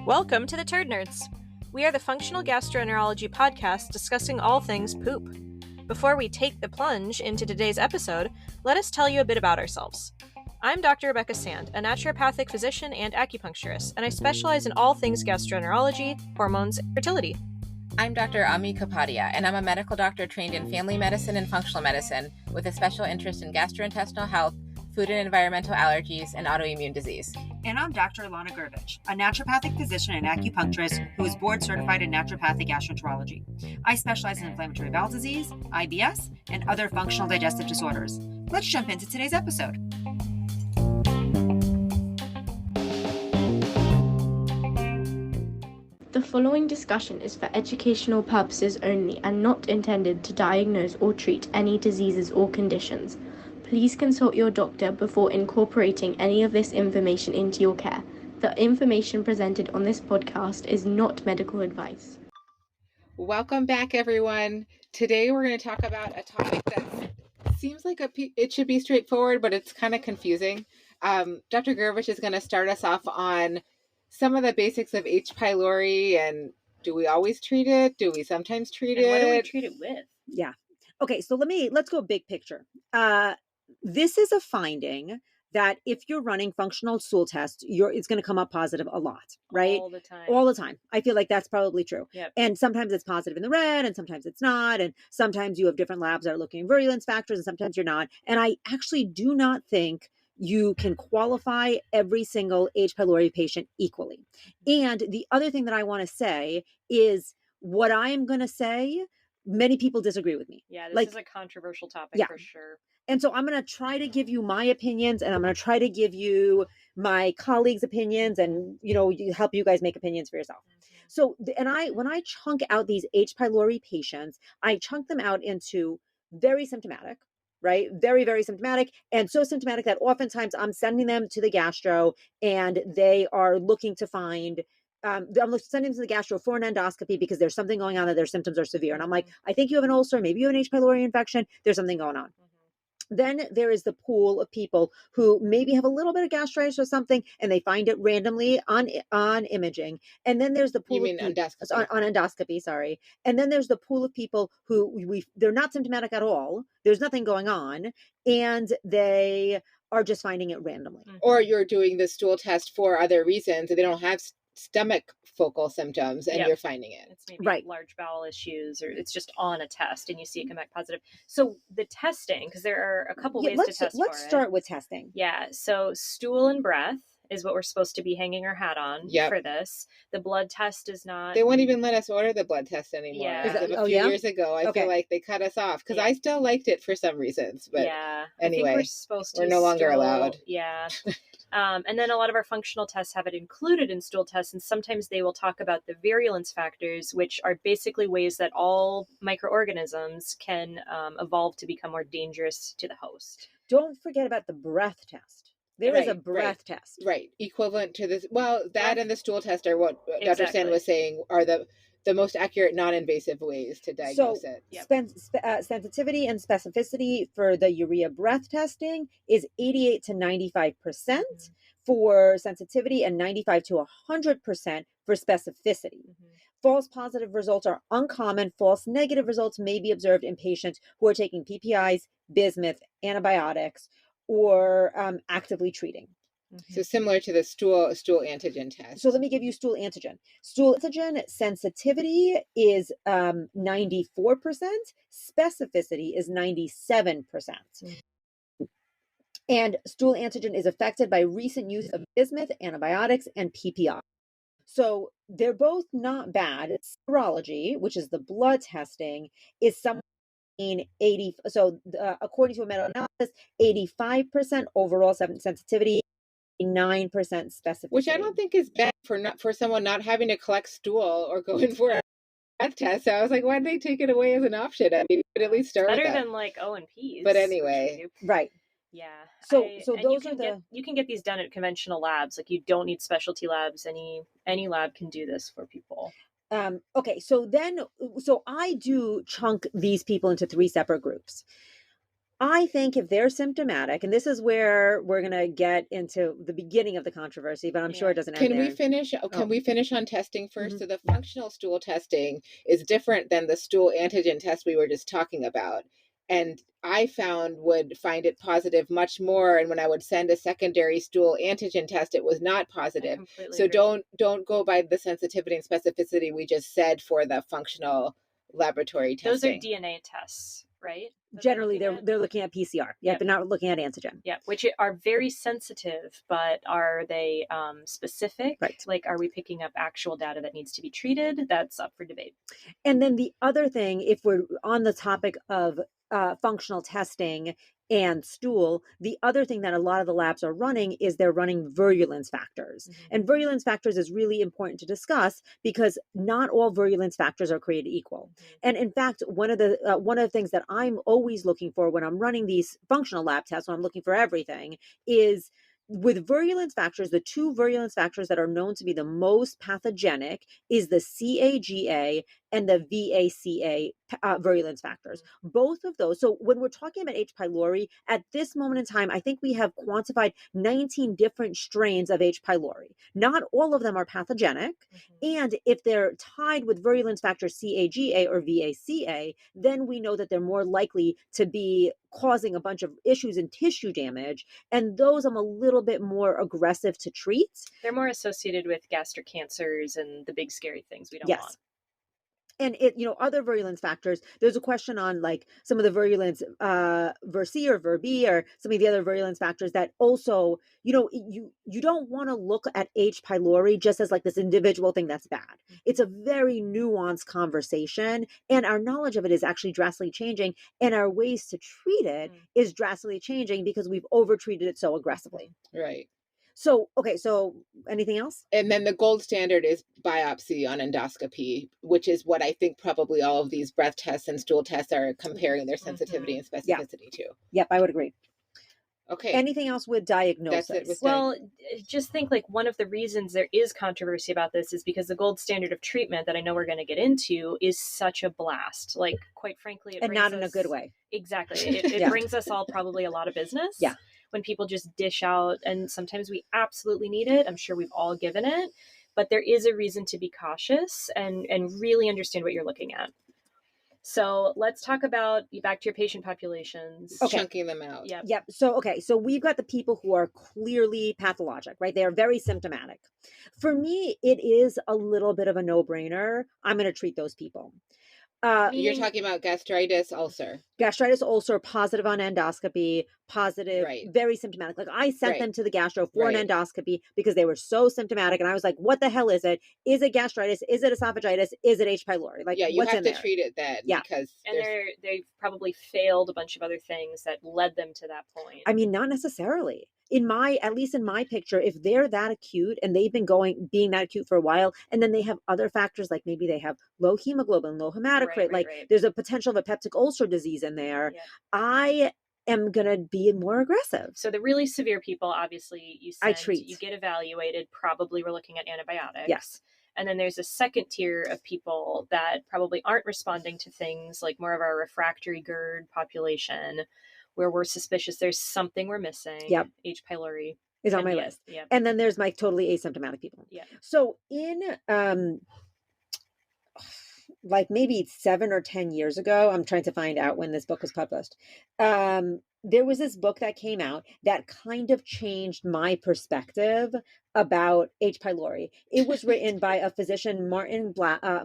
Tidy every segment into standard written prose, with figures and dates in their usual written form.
Welcome to the Turd Nerds. We are the functional gastroenterology podcast discussing all things poop. Before we take the plunge into today's episode, let us tell you a bit about ourselves. I'm Dr. Rebecca Sand, a naturopathic physician and acupuncturist, and I specialize in all things gastroenterology, hormones, and fertility. I'm Dr. Ami Kapadia, and I'm a medical doctor trained in family medicine and functional medicine with a special interest in gastrointestinal health, food and environmental allergies, and autoimmune disease. And I'm Dr. Ilana Gurevich, a naturopathic physician and acupuncturist who is board certified in naturopathic gastroenterology. I specialize in inflammatory bowel disease, IBS, and other functional digestive disorders. Let's jump into today's episode. The following discussion is for educational purposes only and not intended to diagnose or treat any diseases or conditions. Please consult your doctor before incorporating any of this information into your care. The information presented on this podcast is not medical advice. Welcome back, everyone. Today we're going to talk about a topic that seems like it should be straightforward, but it's kind of confusing. Dr. Gurevich is going to start us off on some of the basics of H. pylori, and do we always treat it? Do we sometimes treat it? What do we treat it with? Yeah. Okay, so let's go big picture. This is a finding that if you're running functional stool tests, it's going to come up positive a lot, right? All the time. All the time. I feel like that's probably true. Yep. And sometimes it's positive in the red and sometimes it's not. And sometimes you have different labs that are looking at virulence factors and sometimes you're not. And I actually do not think you can qualify every single H. pylori patient equally. And the other thing that I want to say is what I'm going to say, many people disagree with me. Yeah, this is a controversial topic for sure. And so I'm going to try to give you my opinions and I'm going to try to give you my colleagues' opinions and, help you guys make opinions for yourself. Mm-hmm. So, when I chunk out these H. pylori patients, I chunk them out into very symptomatic, right? Very, very symptomatic. And so symptomatic that oftentimes I'm sending them to the gastro and they are looking to find I'm sending them to the gastro for an endoscopy because there's something going on that their symptoms are severe. And I'm like, I think you have an ulcer, maybe you have an H. pylori infection. There's something going on. Mm-hmm. Then there is the pool of people who maybe have a little bit of gastritis or something, and they find it randomly on imaging. And then there's the pool you mean endoscopy? On endoscopy, sorry. And then there's the pool of people who they're not symptomatic at all. There's nothing going on, and they are just finding it randomly. Mm-hmm. Or you're doing the stool test for other reasons, and they don't have stomach focal symptoms and you're finding it. It's maybe large bowel issues or it's just on a test and you see it come back positive. So the testing, because there are a couple ways to test for it. Let's start with testing. Yeah. So stool and breath is what we're supposed to be hanging our hat on for this. The blood test is not. They won't even let us order the blood test anymore. Yeah. A few years ago, I feel like they cut us off because I still liked it for some reasons. But anyway, I think we're no longer allowed. Yeah. And then a lot of our functional tests have it included in stool tests, and sometimes they will talk about the virulence factors, which are basically ways that all microorganisms can evolve to become more dangerous to the host. Don't forget about the breath test. There is a breath test. Right. Equivalent to this. Well, that and the stool test are what Dr. Sand was saying are the most accurate non-invasive ways to diagnose it. Sensitivity and specificity for the urea breath testing is 88 to 95% for sensitivity and 95 to 100% for specificity. Mm-hmm. False positive results are uncommon. False negative results may be observed in patients who are taking PPIs, bismuth, antibiotics, or actively treating. So similar to the stool antigen test. So let me give you stool antigen. Stool antigen sensitivity is 94%. Specificity is 97%. And stool antigen is affected by recent use of bismuth, antibiotics, and PPI. So they're both not bad. Serology, which is the blood testing, is somewhere in 80. So according to a meta-analysis, 85% overall sensitivity, 9% specificity. Which I don't think is bad for someone not having to collect stool or go in for a breath test. So I was like, why did they take it away as an option? I mean, but at least start better with than like O and P's. But anyway, right. Yeah. So those you can get these done at conventional labs. Like you don't need specialty labs. Any lab can do this for people. Okay. So I do chunk these people into three separate groups. I think if they're symptomatic, and this is where we're going to get into the beginning of the controversy, but I'm sure it doesn't end Can there. we finish? Can we finish on testing first? Mhm. So the functional stool testing is different than the stool antigen test we were just talking about. And I would find it positive much more. And when I would send a secondary stool antigen test, it was not positive. So agree. don't go by the sensitivity and specificity we just said for the functional laboratory testing. Those are DNA tests, right? Generally, they're looking at PCR. Yeah, they're not looking at antigen. Yeah, which are very sensitive, but are they specific? Right. Like, are we picking up actual data that needs to be treated? That's up for debate. And then the other thing, if we're on the topic of functional testing and stool, the other thing that a lot of the labs are running is they're running virulence factors. And virulence factors is really important to discuss because not all virulence factors are created equal. And in fact, one of the things that I'm always looking for when I'm running these functional lab tests, when I'm looking for everything, is with virulence factors, the two virulence factors that are known to be the most pathogenic is the CAGA and the VACA virulence factors. Both of those. So when we're talking about H. pylori, at this moment in time, I think we have quantified 19 different strains of H. pylori. Not all of them are pathogenic. And if they're tied with virulence factor CAGA or VACA, then we know that they're more likely to be causing a bunch of issues in tissue damage. And those I'm a little bit more aggressive to treat. They're more associated with gastric cancers and the big scary things we don't want. And other virulence factors, there's a question on like some of the virulence versi or verbi or some of the other virulence factors that also, you don't want to look at H. pylori just as like this individual thing that's bad. It's a very nuanced conversation, and our knowledge of it is actually drastically changing, and our ways to treat it is drastically changing because we've overtreated it so aggressively. Right. So, okay, so anything else? And then the gold standard is biopsy on endoscopy, which is what I think probably all of these breath tests and stool tests are comparing their sensitivity and specificity to. Yep, I would agree. Okay. Anything else with diagnosis? That's it with well, just think like one of the reasons there is controversy about this is because the gold standard of treatment that I know we're going to get into is such a blast. Like, quite frankly, and not in a good way. Exactly. It brings us all probably a lot of business. Yeah. When people just dish out, and sometimes we absolutely need it. I'm sure we've all given it, but there is a reason to be cautious and really understand what you're looking at. So let's talk about back to your patient populations. Okay. Chunking them out. Yep. So we've got the people who are clearly pathologic, right? They are very symptomatic. For me, it is a little bit of a no-brainer. I'm going to treat those people. You're talking about gastritis ulcer. Gastritis ulcer, positive on endoscopy, positive, very symptomatic. Like I sent them to the gastro for an endoscopy because they were so symptomatic. And I was like, what the hell is it? Is it gastritis? Is it esophagitis? Is it H. pylori? Like, you have to treat it then. Because they've probably failed a bunch of other things that led them to that point. I mean, not necessarily. At least in my picture, if they're that acute and they've been being that acute for a while, and then they have other factors, like maybe they have low hemoglobin, low hematocrit, there's a potential of a peptic ulcer disease in there. I am going to be more aggressive. So the really severe people, obviously I treat. You get evaluated. Probably we're looking at antibiotics. Yes. And then there's a second tier of people that probably aren't responding to things, like more of our refractory GERD population, where we're suspicious there's something we're missing. Yep. H. pylori is on my list. Yep. And then there's my totally asymptomatic people. Yeah. So in like maybe 7 or 10 years ago, I'm trying to find out when this book was published. There was this book that came out that kind of changed my perspective about H. pylori. It was written by a physician, Martin Blasser,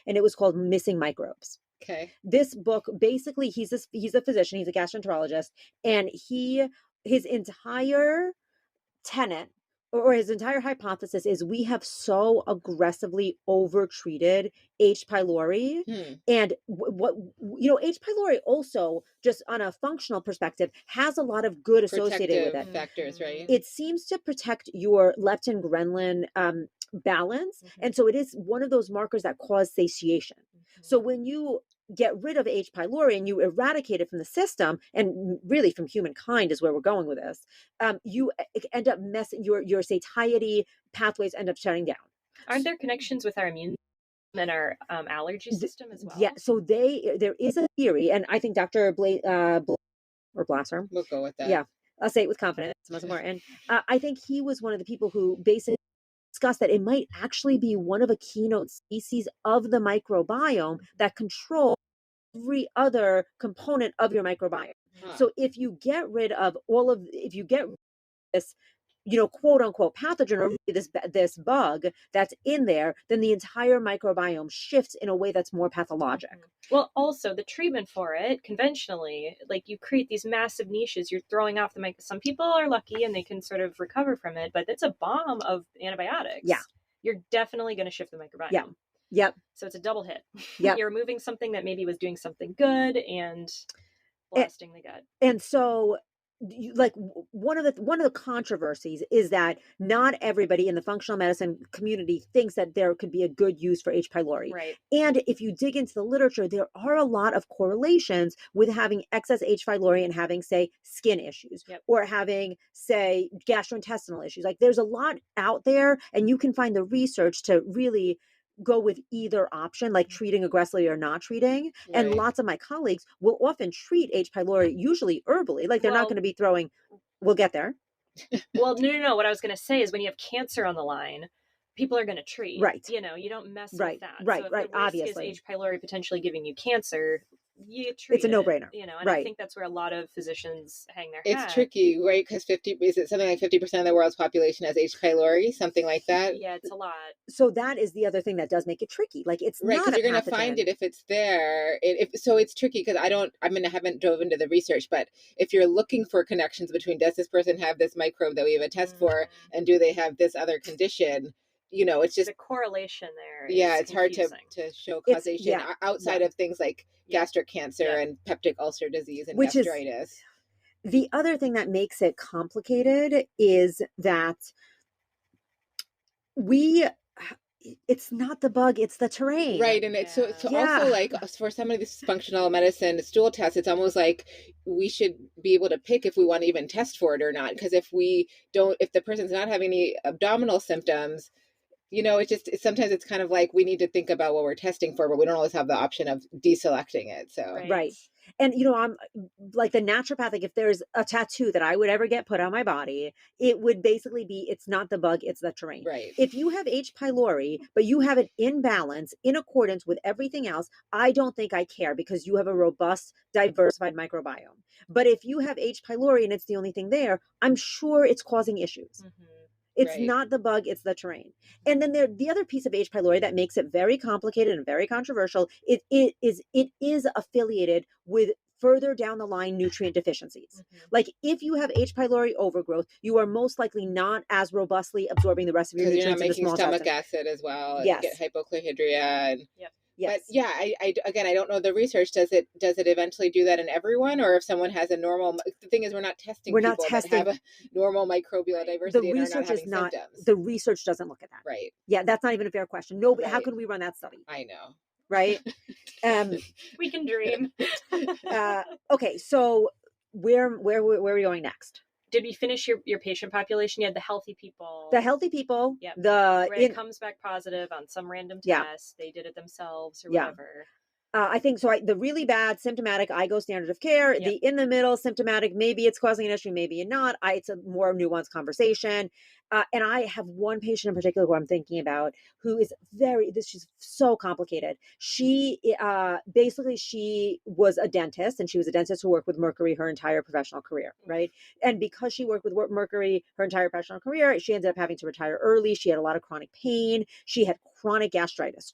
and it was called Missing Microbes. Okay. This book, basically, he's a physician, he's a gastroenterologist, and his entire tenet or his entire hypothesis is we have so aggressively overtreated H. pylori. And H. pylori also, just on a functional perspective, has a lot of good associated with it. Factors, right? It seems to protect your leptin ghrelin balance. And so it is one of those markers that cause satiation. So when you get rid of H. pylori and you eradicate it from the system, and really from humankind is where we're going with this, you end up messing your satiety pathways end up shutting down. Aren't there connections with our immune and our allergy system as well. Yeah, so there is a theory, and I think Dr. or Blasser. We'll go with that. Yeah, I'll say it with confidence. It's most important. I think he was one of the people who basically discussed that it might actually be one of a keynote species of the microbiome that control every other component of your microbiome. So if you get rid of if you get rid of this, quote unquote pathogen, or this bug that's in there, then the entire microbiome shifts in a way that's more pathologic. Well, also the treatment for it conventionally, like you create these massive niches, you're throwing off the some people are lucky and they can sort of recover from it, but it's a bomb of antibiotics. Yeah. You're definitely going to shift the microbiome. Yeah. Yep. So it's a double hit. Yep. You're removing something that maybe was doing something good and blasting the gut. And so one of the controversies is that not everybody in the functional medicine community thinks that there could be a good use for H. pylori. Right. And if you dig into the literature, there are a lot of correlations with having excess H. pylori and having, say, skin issues, or having, say, gastrointestinal issues. Like there's a lot out there, and you can find the research to really go with either option, like treating aggressively or not treating. Right. And lots of my colleagues will often treat H. pylori, usually herbally. Like they're not going to be throwing, we'll get there. Well, no. What I was going to say is when you have cancer on the line, people are going to treat. Right. You don't mess with that. Right, so if right, the risk obviously. is H. pylori potentially giving you cancer, you treat it's a no-brainer. And I think that's where a lot of physicians hang their hat. It's tricky, right? Because is it something like 50% of the world's population has H. pylori, something like that? Yeah, it's a lot. So that is the other thing that does make it tricky. Like it's right, because you're going to find it if it's there. So it's tricky because I haven't dove into the research, but if you're looking for connections between does this person have this microbe that we have a test for, and do they have this other condition? It's just the correlation there. Yeah, it's confusing. Hard to show causation outside of things like gastric cancer and peptic ulcer disease and gastritis. The other thing that makes it complicated is that it's not the bug, it's the terrain. Right. And it's so also like for some of this functional medicine stool tests, it's almost like we should be able to pick if we want to even test for it or not. Because if the person's not having any abdominal symptoms, sometimes it's kind of like we need to think about what we're testing for, but we don't always have the option of deselecting it. So right. And I'm like the naturopathic, if there's a tattoo that I would ever get put on my body, it would basically be, it's not the bug, it's the terrain. Right. If you have H. pylori, but you have it in balance, in accordance with everything else, I don't think I care because you have a robust, diversified microbiome. But if you have H. pylori and it's the only thing there, I'm sure it's causing issues. Mm-hmm. It's not the bug, it's the terrain. And then the other piece of H. pylori that makes it very complicated and very controversial, it is affiliated with further down the line nutrient deficiencies. Mm-hmm. Like if you have H. pylori overgrowth, you are most likely not as robustly absorbing the rest of your nutrients. You're not making stomach acid as well. Yes. You get hypochlorhydria. And... Yep. Yes. But I don't know the research. Does it eventually do that in everyone, or if someone has a normal? The thing is, we're not testing that have a normal microbial diversity and are not having symptoms. The research doesn't look at that. Right. Yeah, that's not even a fair question. No, how could we run that study? I know. Right. We can dream. Okay, so where are we going next? Did we finish your patient population? You had the healthy people. The healthy people. Yep. Where it comes back positive on some random test. They did it themselves or whatever. I think so. The really bad symptomatic, I go standard of care. Yep. The in the middle symptomatic, maybe it's causing an issue, maybe not. It's a more nuanced conversation. And I have one patient in particular who I'm thinking about who is she's so complicated. She was a dentist, and she was a dentist who worked with mercury her entire professional career, right? And because she worked with mercury her entire professional career, she ended up having to retire early. She had a lot of chronic pain. She had chronic gastritis.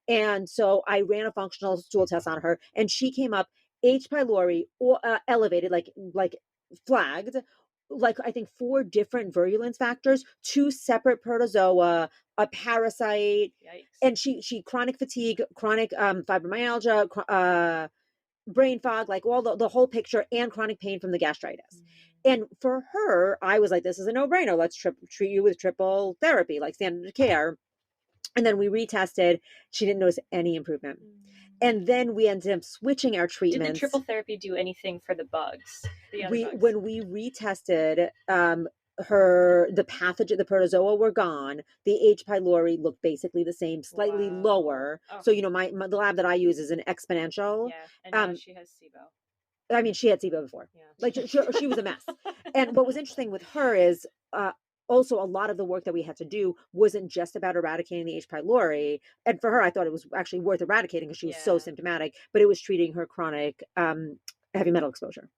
And so I ran a functional stool test on her, and she came up H. pylori elevated, like flagged, like I think 4 different virulence factors, 2 separate protozoa, a parasite. Yikes. And she chronic fatigue, chronic fibromyalgia, brain fog, like all the whole picture, and chronic pain from the gastritis. And for her, I was like, this is a no-brainer. Let's treat you with triple therapy, like standard of care. And then we retested. She didn't notice any improvement. And then we ended up switching our treatments. Did the triple therapy do anything for the bugs? When we retested, the pathogen, the protozoa were gone. The H. pylori looked basically the same, slightly Wow. lower. Oh. So, you know, the lab that I use is an exponential. Yeah, and now she has SIBO. I mean, she had SIBO before. Yeah. Like she was a mess. And what was interesting with her is also a lot of the work that we had to do wasn't just about eradicating the H. pylori. And for her, I thought it was actually worth eradicating because she was so symptomatic, but it was treating her chronic heavy metal exposure,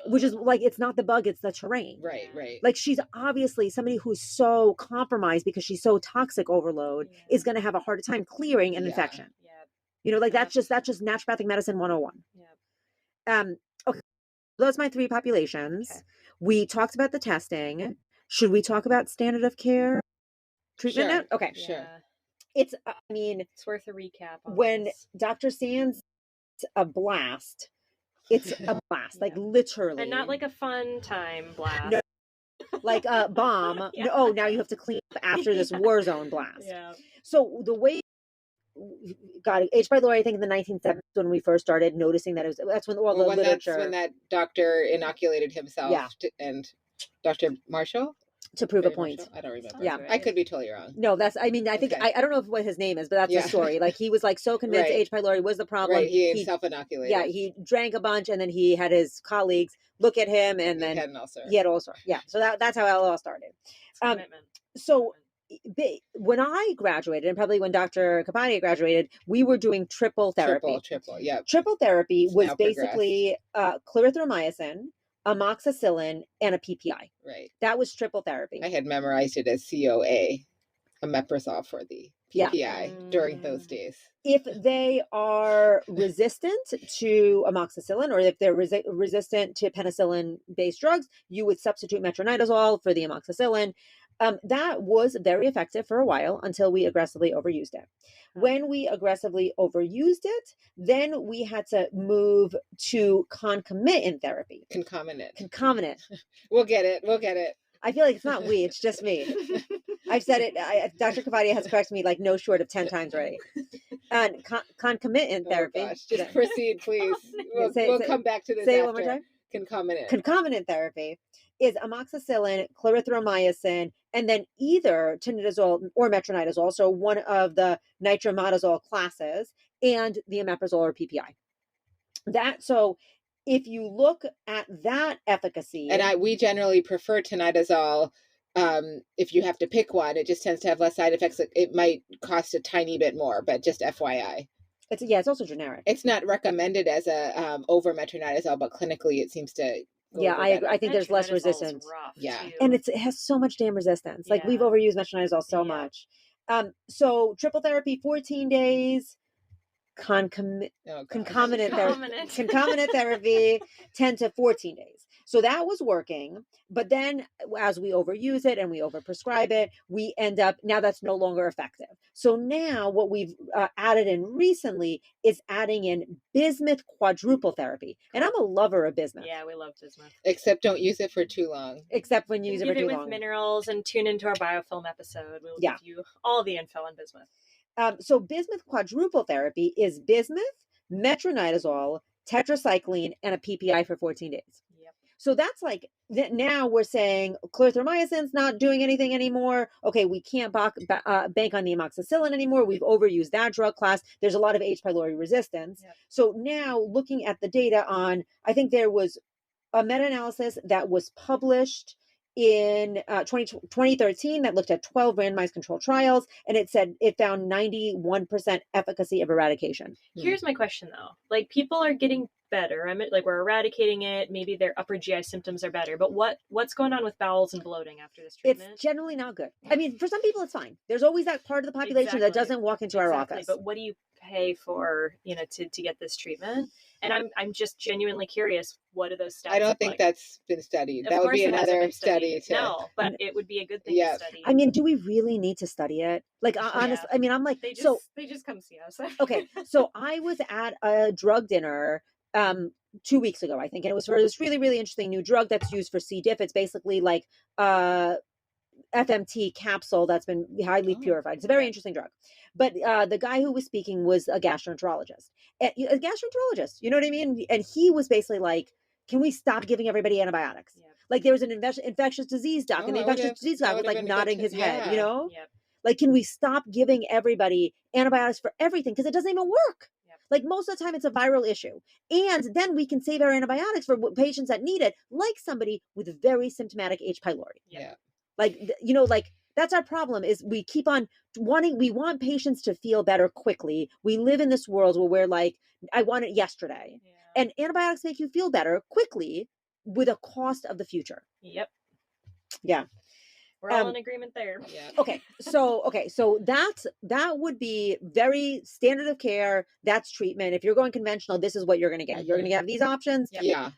which is like, it's not the bug, it's the terrain. Right. Like, she's obviously somebody who's so compromised because she's so toxic overload is going to have a harder time clearing an infection. Yeah. You know, like that's just naturopathic medicine 101. Yeah. Okay. Those are my 3 populations. Okay. We talked about the testing. Should we talk about standard of care treatment Sure. now? Okay. Sure. It's, I mean, It's worth a recap on when this. Dr. Sands a blast, it's a blast, like literally. And not like a fun time blast. No. Like a bomb. Yeah. No, oh, now you have to clean up after this war zone blast. Yeah. So the way, God, H. pylori, I think in the 1970s when we first started noticing that that's when all the literature. That's when that doctor inoculated himself and Dr. Marshall? To prove a Barry point. Marshall? I don't remember. Yeah. I could be totally wrong. No, that's, I mean, I think, I don't know what his name is, but that's the story. Like, he was like so convinced H. pylori was the problem. Right, he self-inoculated. Yeah, he drank a bunch and then he had his colleagues look at him and then he had ulcer. Yeah, so that's how it all started. So when I graduated, and probably when Dr. Kapadia graduated, we were doing triple therapy. Triple, yeah. Triple therapy was basically clarithromycin, amoxicillin, and a PPI. Right. That was triple therapy. I had memorized it as COA, omeprazole for the PPI during those days. If they are resistant to amoxicillin, or if they're resistant to penicillin-based drugs, you would substitute metronidazole for the amoxicillin. That was very effective for a while until we aggressively overused it. When we aggressively overused it, then we had to move to concomitant therapy. Concomitant. We'll get it. I feel like it's not we, it's just me. I've said it. Dr. Kapadia has corrected me like no short of 10 times already. And concomitant therapy. Gosh, just proceed, please. We'll come back to this. Say it one more time. Concomitant therapy is amoxicillin, clarithromycin, and then either tinidazole or metronidazole, so one of the nitramidazole classes, and the omeprazole or PPI. So if you look at that efficacy, and we generally prefer tinidazole. If you have to pick one, it just tends to have less side effects. It might cost a tiny bit more, but just FYI. It's also generic. It's not recommended as a over metronidazole, but clinically it seems to. I think there's less resistance. And it has so much damn resistance. Like we've overused metronidazole so much. So triple therapy, 14 days. Concomitant therapy, 10 to 14 days. So that was working. But then as we overuse it and we overprescribe it, we end up, now that's no longer effective. So now what we've added in recently is adding in bismuth quadruple therapy. And I'm a lover of bismuth. Yeah, we love bismuth. Except don't use it for too long. Except when you use it for too long. With minerals, and tune into our biofilm episode. We'll give you all the info on bismuth. So bismuth quadruple therapy is bismuth, metronidazole, tetracycline, and a PPI for 14 days. Yep. So that's like, now we're saying clarithromycin's not doing anything anymore. Okay, we can't bank on the amoxicillin anymore. We've overused that drug class. There's a lot of H. pylori resistance. Yep. So now looking at the data on, I think there was a meta-analysis that was published in 2013 that looked at 12 randomized controlled trials, and it found 91% efficacy of eradication. Here's my question though. Like, people are getting better. I mean, like, we're eradicating it. Maybe their upper GI symptoms are better, but what's going on with bowels and bloating after this treatment? It's generally not good. I mean, for some people it's fine. There's always that part of the population that doesn't walk into our office. But what do you pay for, to get this treatment? And I'm just genuinely curious, what do those stats I don't think like? That's been studied. That would be another study. No, but it would be a good thing to study. I mean, do we really need to study it? Like, honestly, I mean, I'm like, they just come see us. Okay, so I was at a drug dinner 2 weeks ago, I think, and it was for this really, really interesting new drug that's used for C. diff. It's basically like FMT capsule that's been highly purified. It's a very interesting drug. But the guy who was speaking was a gastroenterologist. You know what I mean? And he was basically like, can we stop giving everybody antibiotics? Yep. Like there was an infectious disease doc, and the infectious disease doc was like nodding his head, you know? Yep. Like, can we stop giving everybody antibiotics for everything? Because it doesn't even work. Yep. Like most of the time it's a viral issue. And then we can save our antibiotics for patients that need it, like somebody with very symptomatic H. pylori. Yeah. Like, you know, like that's our problem is we keep on we want patients to feel better quickly. We live in this world where we're like, I want it yesterday. Yeah. And antibiotics make you feel better quickly with a cost of the future. Yep. Yeah. We're all in agreement there. Yeah. Okay. So that would be very standard of care. That's treatment. If you're going conventional, this is what you're going to get. You're going to have these options. Yep. Yeah.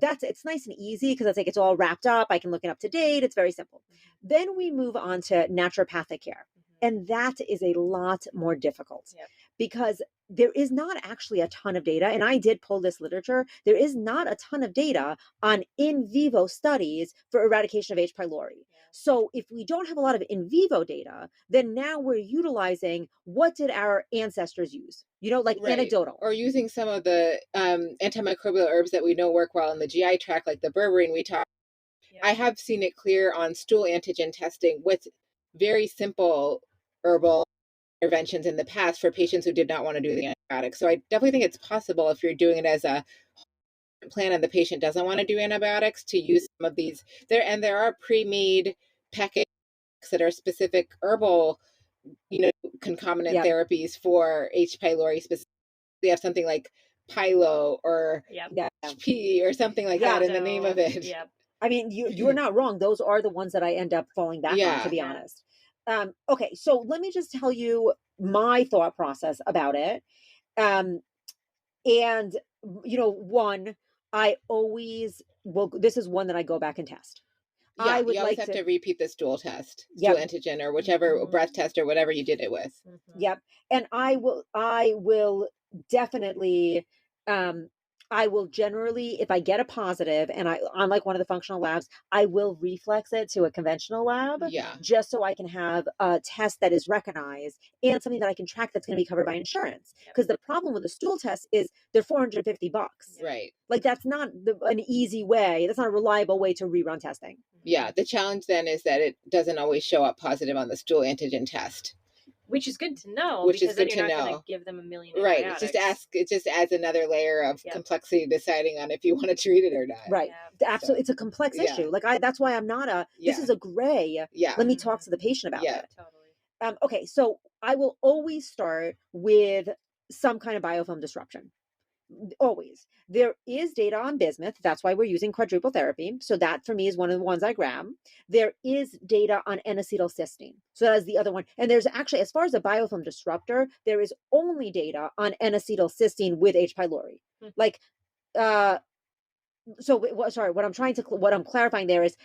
It's nice and easy because it's like it's all wrapped up. I can look it up to date. It's very simple. Then we move on to naturopathic care. And that is a lot more difficult because there is not actually a ton of data. And I did pull this literature. There is not a ton of data on in vivo studies for eradication of H. pylori. So if we don't have a lot of in vivo data, then now we're utilizing what did our ancestors use? You know, like anecdotal. Or using some of the antimicrobial herbs that we know work well in the GI tract, like the berberine we talked. I have seen it clear on stool antigen testing with very simple herbal interventions in the past for patients who did not want to do the antibiotics. So I definitely think it's possible if you're doing it as a plan and the patient doesn't want to do antibiotics to use some of these. There are pre-made packets that are specific herbal, concomitant therapies for H. pylori specifically. They have something like Pylo or HP or something like that in the name of it. Yeah. I mean, you're not wrong. Those are the ones that I end up falling back on, to be honest. Okay, so let me just tell you my thought process about it. And, one, I always will, this is one that I go back and test. Yeah, I would have to repeat the stool test, stool antigen or whichever breath test or whatever you did it with. Yep. And I will definitely, I will generally, if I get a positive and I'm like one of the functional labs, I will reflex it to a conventional lab just so I can have a test that is recognized and something that I can track that's going to be covered by insurance. Because the problem with the stool test is they're $450. Right. Like that's not an easy way. That's not a reliable way to rerun testing. Yeah. The challenge then is that it doesn't always show up positive on the stool antigen test. Which is good to know, because then you're not going to give them a million antibiotics. Right. It just adds another layer of complexity deciding on if you want to treat it or not. Right. Yeah. Absolutely. It's a complex issue. Like that's why I'm not this is a gray. Let me talk to the patient about it. Totally. Okay. So I will always start with some kind of biofilm disruption. Always. There is data on bismuth. That's why we're using quadruple therapy. So that for me is one of the ones I grab. There is data on N-acetylcysteine. So that is the other one. And there's actually, as far as a biofilm disruptor, there is only data on N-acetylcysteine with H. pylori. Like, what I'm clarifying there is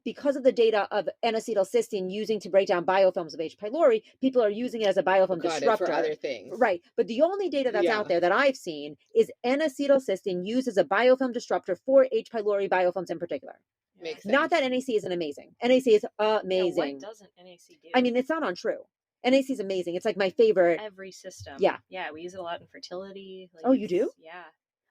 because of the data of N-acetylcysteine using to break down biofilms of H. pylori, people are using it as a biofilm disruptor for other things. Right. But the only data that's out there that I've seen is N-acetylcysteine used as a biofilm disruptor for H. pylori biofilms in particular. Makes sense. Not that NAC isn't amazing. NAC is amazing. Yeah, what doesn't NAC do? I mean, it's not untrue. NAC is amazing. It's like my favorite. Every system. Yeah. Yeah, we use it a lot in fertility. Like you do? Yeah.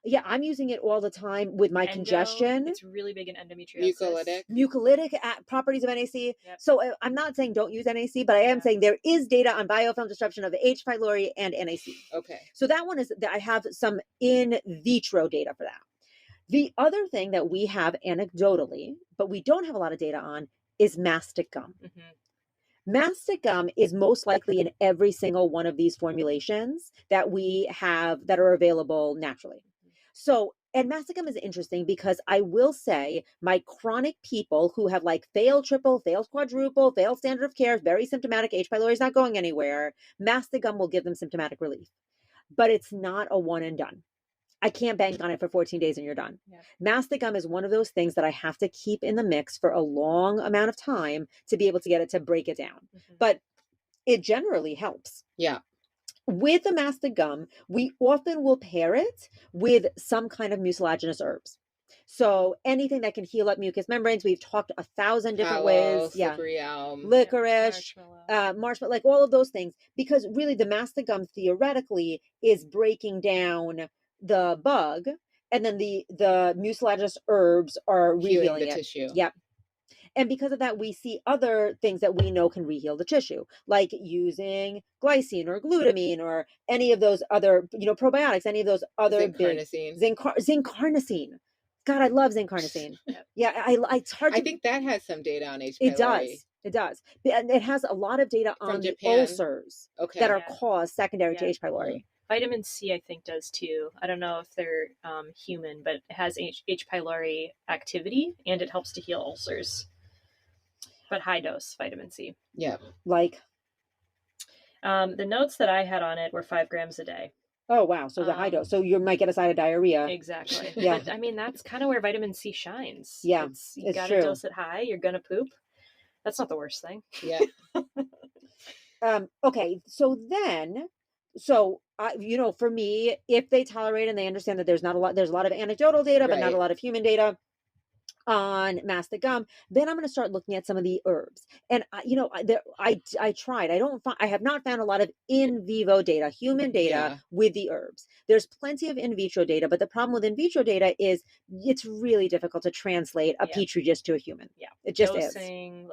Yeah, I'm using it all the time with my congestion. It's really big in endometriosis. Mucolytic properties of NAC. Yep. So I'm not saying don't use NAC, but I am saying there is data on biofilm disruption of H. pylori and NAC. Okay. So that one is that I have some in vitro data for that. The other thing that we have anecdotally, but we don't have a lot of data on, is mastic gum. Mastic gum is most likely in every single one of these formulations that we have that are available naturally. So, and mastic gum is interesting because I will say my chronic people who have like failed triple, failed quadruple, failed standard of care, very symptomatic, H. pylori is not going anywhere, mastic gum will give them symptomatic relief. But it's not a one and done. I can't bank on it for 14 days and you're done. Yeah. Mastic gum is one of those things that I have to keep in the mix for a long amount of time to be able to get it to break it down. But it generally helps. Yeah. With the mastic gum, we often will pair it with some kind of mucilaginous herbs. So anything that can heal up mucous membranes, we've talked 1,000 different ways. Slippery elm, licorice, marshmallow, like all of those things. Because really the mastic gum theoretically is breaking down the bug and then the mucilaginous herbs are Healing rehealing the it. tissue. Yep. And because of that, we see other things that we know can reheal the tissue, like using glycine or glutamine or any of those other, probiotics, any of those other Zinc-carnosine. Zinc-carnosine. God, I love zinc-carnosine. Yeah, it's hard to... I think that has some data on H. It pylori. It does. And it has a lot of data From on the Japan. ulcers that are caused secondary to H. pylori. Vitamin C, I think, does too. I don't know if they're human, but it has H. pylori activity, and it helps to heal ulcers. But high dose vitamin C. Yeah. Like? The notes that I had on it were 5 grams a day. Oh, wow. So the high dose. So you might get a side of diarrhea. Exactly. Yeah. But I mean, that's kind of where vitamin C shines. Yeah. You got to dose it high. You're going to poop. That's not the worst thing. Yeah. Okay. So then, for me, if they tolerate and they understand that there's a lot of anecdotal data, but not a lot of human data on mastic gum, then I'm going to start looking at some of the herbs. And I tried. I have not found a lot of in vivo data, human data with the herbs. There's plenty of in vitro data, but the problem with in vitro data is it's really difficult to translate a petri dish to a human. Yeah, it just Dosing,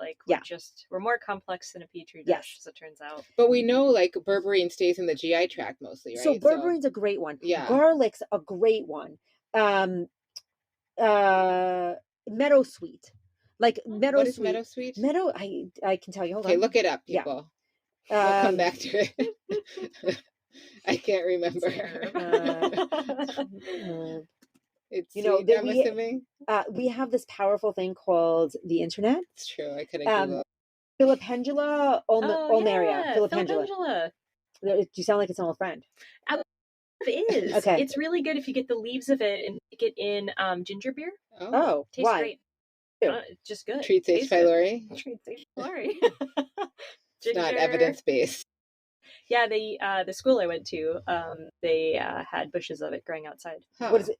is. We're more complex than a petri dish, as it turns out. But we know berberine stays in the GI tract mostly, right? So berberine's a great one. Yeah, garlic's a great one. Meadowsweet. Meadowsweet. What is meadowsweet? I can tell you. Hold on. Okay, look it up, people. We'll come back to it. I can't remember. It's sweet, I'm assuming. We have this powerful thing called the internet. It's true. I couldn't Google. Filipendula ulnaria. Filipendula. Do you sound like it's an old friend? It is. Okay. It's really good if you get the leaves of it and make it in ginger beer. Oh, tastes why? great. It's just good. Treats H. pylori. Treats H. pylori. It's not evidence-based. Yeah, the school I went to, they had bushes of it growing outside. Huh. What is it?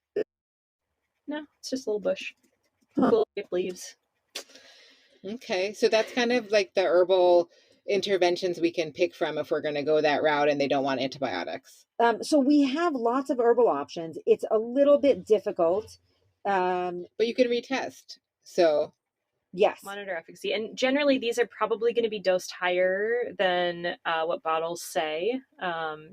No, it's just a little bush. Cool leaves. Okay, so that's kind of like the herbal interventions we can pick from if we're going to go that route and they don't want antibiotics. So we have lots of herbal options. It's a little bit difficult. But you can retest. So yes, monitor efficacy. And generally these are probably going to be dosed higher than what bottles say,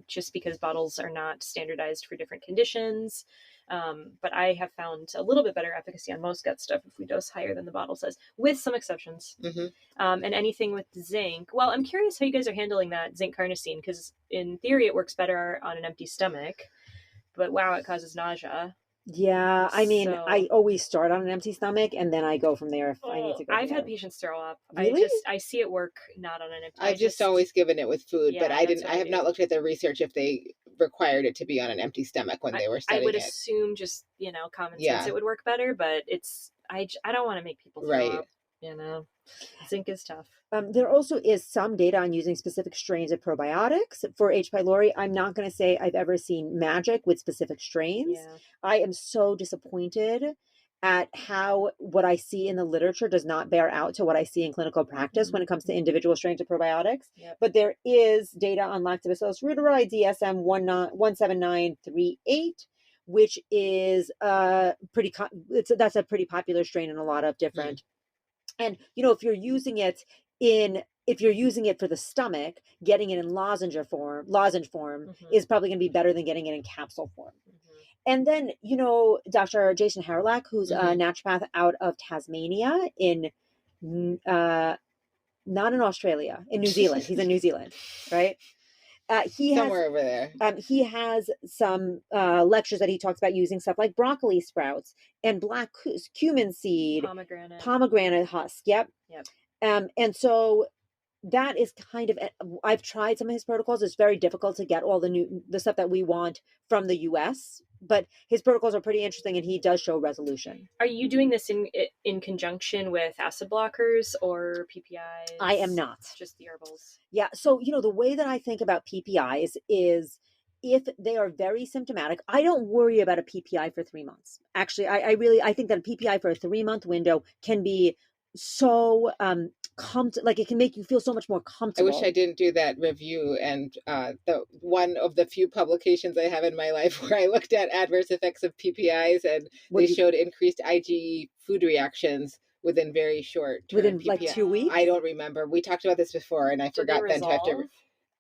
just because bottles are not standardized for different conditions. But I have found a little bit better efficacy on most gut stuff if we dose higher than the bottle says, with some exceptions. Mm-hmm. And anything with zinc. Well, I'm curious how you guys are handling that zinc carnosine, because in theory it works better on an empty stomach, but wow, it causes nausea. Yeah, I mean, I always start on an empty stomach and then I go from there if I need to go. I've had patients throw up. Really? I see it work not on an empty. I've just always given it with food, Yeah, but I have do. not looked at the research if they required it to be on an empty stomach when they were studying it. I would assume just, common sense it would work better, but I don't want to make people throw up, Zinc is tough. There also is some data on using specific strains of probiotics for H. pylori. I'm not going to say I've ever seen magic with specific strains. Yeah. I am so disappointed at how what I see in the literature does not bear out to what I see in clinical practice when it comes to individual strains of probiotics. Yep. But there is data on Lactobacillus reuteri DSM 17938, which is that's a pretty popular strain in a lot of different. And if you're using it for the stomach, getting it in lozenge form is probably going to be better than getting it in capsule form. And then, Dr. Jason Haralack, who's a naturopath out of Tasmania not in Australia, in New Zealand. He's in New Zealand, right? Somewhere over there. He has some lectures that he talks about using stuff like broccoli sprouts and black cumin seed, pomegranate husk. Yep. And so that is kind of, I've tried some of his protocols. It's very difficult to get all the stuff that we want from the US, but his protocols are pretty interesting and he does show resolution. Are you doing this in conjunction with acid blockers or PPIs? I am not. Just the herbals. Yeah. So, the way that I think about PPIs is if they are very symptomatic, I don't worry about a PPI for 3 months. Actually, I think that a PPI for a 3-month window can be so like it can make you feel so much more I comfortable. wish I didn't do that review, and the one of the few publications I have in my life where I looked at adverse effects of PPIs, and they showed increased IgE food reactions within very short term. Within PPI. like 2 weeks? I don't remember. We talked about this before, and I forgot then to have to.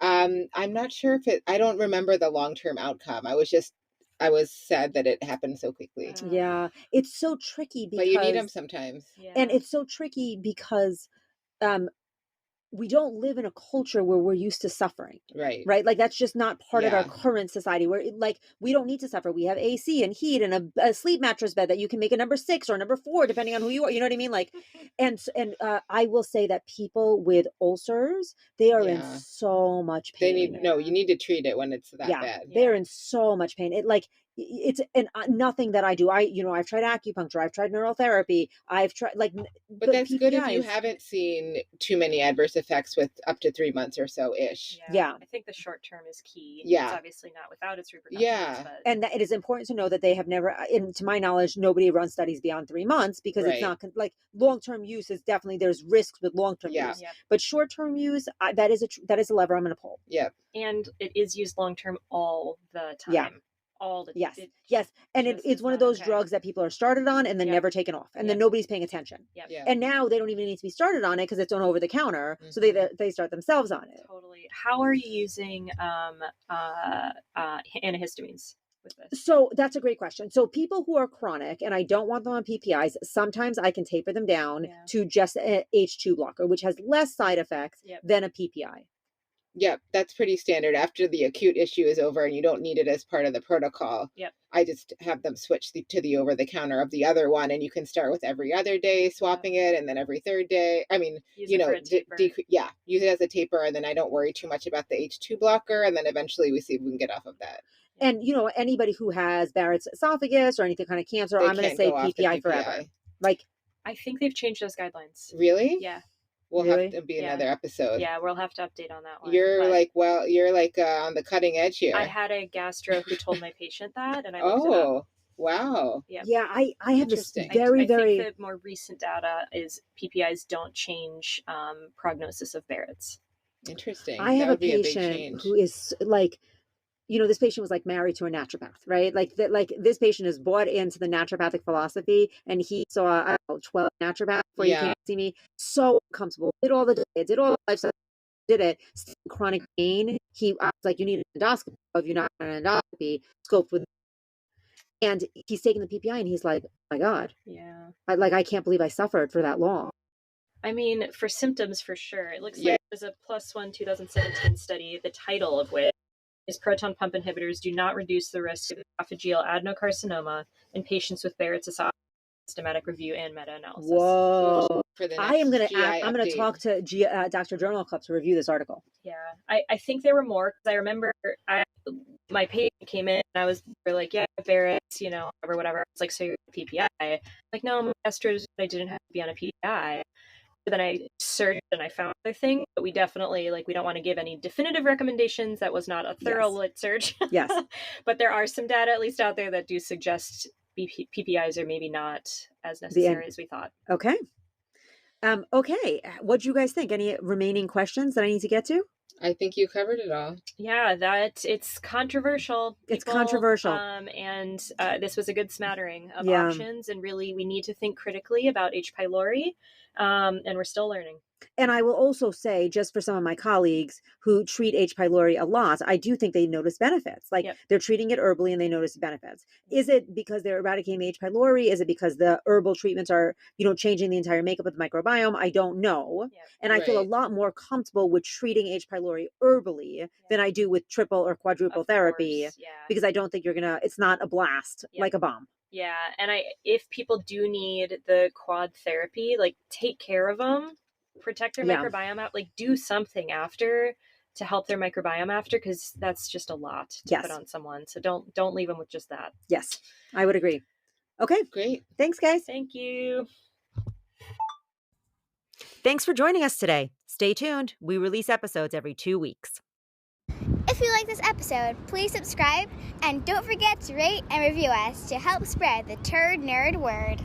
I'm not sure if I don't remember the long-term outcome. I was sad that it happened so quickly. Yeah, it's so tricky because, but you need them sometimes. Yeah. And it's so tricky because we don't live in a culture where we're used to suffering. Right. Like that's just not part of Yeah. our current society, where like we don't need to suffer. We have AC and heat and a sleep mattress bed that you can make a number 6 or number 4 depending on who you are. You know what I mean? Like, and I will say that people with ulcers, they are in so much pain. You need to treat it when it's that bad. They're in so much pain. It's nothing that I do. I've tried acupuncture, I've tried neurotherapy, I've tried but that's PPIs, good if you haven't seen too many adverse effects with up to 3 months or so ish. Yeah. I think the short term is key. Yeah. It's obviously not without its repercussions. Yeah. But... And that it is important to know that they have never, to my knowledge, nobody runs studies beyond 3 months because it's not like long-term use is definitely, there's risks with long-term use. Yep. But short-term use, that is a lever I'm going to pull. Yeah. And it is used long-term all the time. Yeah. All the yes and it's one of those drugs that people are started on and then never taken off, and then nobody's paying attention. And now they don't even need to be started on it because it's on over the counter. So they start themselves on it. Totally. How are you using antihistamines with this? So that's a great question. So people who are chronic, and I don't want them on PPIs, sometimes I can taper them down to just an H2 blocker, which has less side effects than a PPI. Yep, that's pretty standard. After the acute issue is over and you don't need it as part of the protocol, I just have them switch to the over-the-counter of the other one, and you can start with every other day swapping it, and then every third day. I mean, use it as a taper, and then I don't worry too much about the H2 blocker, and then eventually we see if we can get off of that. And, anybody who has Barrett's esophagus or anything kind of cancer, I'm going to say PPI forever. Like, I think they've changed those guidelines. Really? Yeah. We'll have to be another episode. Yeah, we'll have to update on that one. You're on the cutting edge here. I had a gastro who told my patient that, and I looked it up. Wow. Yep. Yeah, I have this very I think the more recent data is PPIs don't change prognosis of Barrett's. Interesting. I have a patient who is like, this patient was like married to a naturopath, right? Like this patient is bought into the naturopathic philosophy, and he saw 12 naturopaths before he came to see me. So comfortable, did all the diet, did all the lifestyle, did it. Still chronic pain. I was like, you need an endoscopy. If you're not on an endoscopy, scoped with. And he's taking the PPI, and he's like, oh my God, I can't believe I suffered for that long. I mean, for symptoms, for sure. It looks like there's a +1 2017 study, the title of which is proton pump inhibitors do not reduce the risk of esophageal adenocarcinoma in patients with Barrett's esophagus. Systematic review and meta-analysis. Whoa! I'm gonna talk to Dr. Journal Club to review this article. Yeah, I think there were more, because I remember my patient came in and we're like, yeah, Barrett's, whatever. It's like, so you're PPI? Like, no, my gastros, I didn't have to be on a PPI. But then I searched and I found other things, but we definitely, we don't want to give any definitive recommendations. That was not a thorough lit search. Yes. But there are some data, at least out there, that do suggest PPIs are maybe not as necessary as we thought. Okay. Okay. What do you guys think? Any remaining questions that I need to get to? I think you covered it all. Yeah, it's controversial. It's controversial. And this was a good smattering of options. And really, we need to think critically about H. pylori. And we're still learning. And I will also say, just for some of my colleagues who treat H. pylori a lot, I do think they notice benefits. They're treating it herbally and they notice benefits. Is it because they're eradicating H. pylori? Is it because the herbal treatments are, changing the entire makeup of the microbiome? I don't know. And I feel a lot more comfortable with treating H. pylori herbally than I do with triple or quadruple therapy, because I don't think it's not a blast like a bomb. Yeah. And if people do need the quad therapy, take care of them. Protect their microbiome out, do something after to help their microbiome after, because that's just a lot to put on someone. So don't leave them with just that. Yes, I would agree. Okay, great. Thanks, guys. Thank you. Thanks for joining us today. Stay tuned. We release episodes every 2 weeks. If you like this episode, please subscribe and don't forget to rate and review us to help spread the turd nerd word.